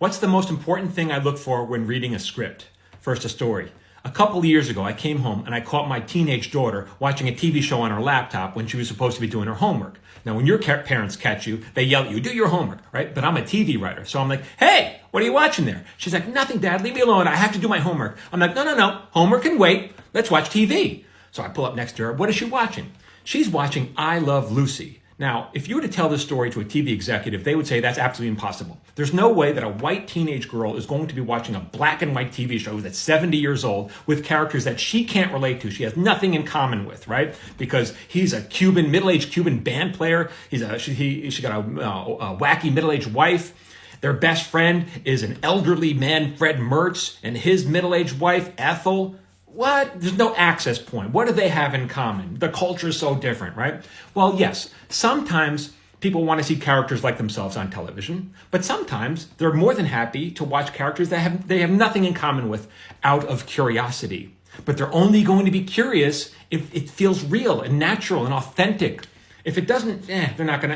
What's the most important thing I look for when reading a script? First, a story. A couple of years ago, I came home and I caught my teenage daughter watching a TV show on her laptop when she was supposed to be doing her homework. Now, when your parents catch you, they yell at you, do your homework, right? But I'm a TV writer, so I'm like, hey, what are you watching there? She's like, nothing, Dad, leave me alone. I have to do my homework. I'm like, no, homework can wait. Let's watch TV. So I pull up next to her. What is she watching? She's watching I Love Lucy. Now, if you were to tell this story to a TV executive, they would say that's absolutely impossible. There's no way that a white teenage girl is going to be watching a black and white TV show that's 70 years old with characters that she can't relate to. She has nothing in common with, right? Because he's a middle-aged Cuban band player. She got a wacky middle-aged wife. Their best friend is an elderly man, Fred Mertz, and his middle-aged wife, Ethel. What? There's no access point. What do they have in common? The culture is so different, right? Well, yes, sometimes people want to see characters like themselves on television, but sometimes they're more than happy to watch characters that they have nothing in common with out of curiosity. But they're only going to be curious if it feels real and natural and authentic. If it doesn't,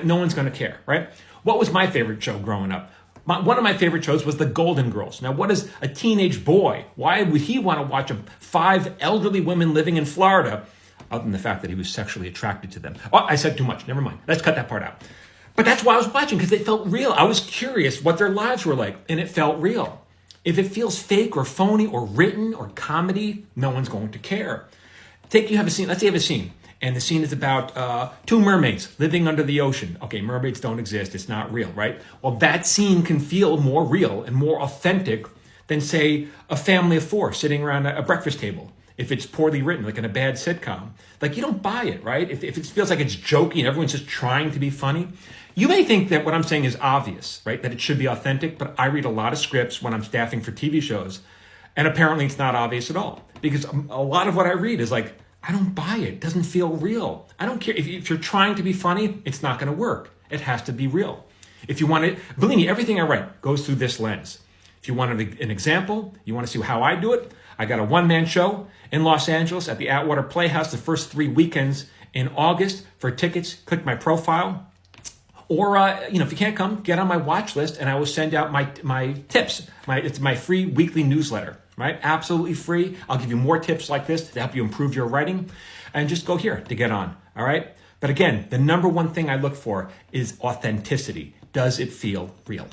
no one's going to care, right? What was my favorite show growing up? One of my favorite shows was The Golden Girls. Now, what is a teenage boy? Why would he want to watch 5 elderly women living in Florida, other than the fact that he was sexually attracted to them? Oh, I said too much. Never mind. Let's cut that part out. But that's why I was watching, because it felt real. I was curious what their lives were like, and it felt real. If it feels fake or phony or written or comedy, no one's going to care. Let's say you have a scene. And the scene is about 2 mermaids living under the ocean. Okay, mermaids don't exist. It's not real, right? Well, that scene can feel more real and more authentic than, say, a family of 4 sitting around a breakfast table. If it's poorly written, like in a bad sitcom. Like, you don't buy it, right? If it feels like it's jokey and everyone's just trying to be funny. You may think that what I'm saying is obvious, right? That it should be authentic, but I read a lot of scripts when I'm staffing for TV shows. And apparently it's not obvious at all. Because a lot of what I read is like, I don't buy it. It doesn't feel real. I don't care. If you're trying to be funny, it's not going to work. It has to be real. If you want it, believe me, everything I write goes through this lens. If you want an example, you want to see how I do it, I got a one-man show in Los Angeles at the Atwater Playhouse the first 3 weekends in August. For tickets, click my profile. Or, if you can't come, get on my watch list and I will send out my tips. It's my free weekly newsletter. Right? Absolutely free. I'll give you more tips like this to help you improve your writing. And just go here to get on. All right? But again, the number one thing I look for is authenticity. Does it feel real?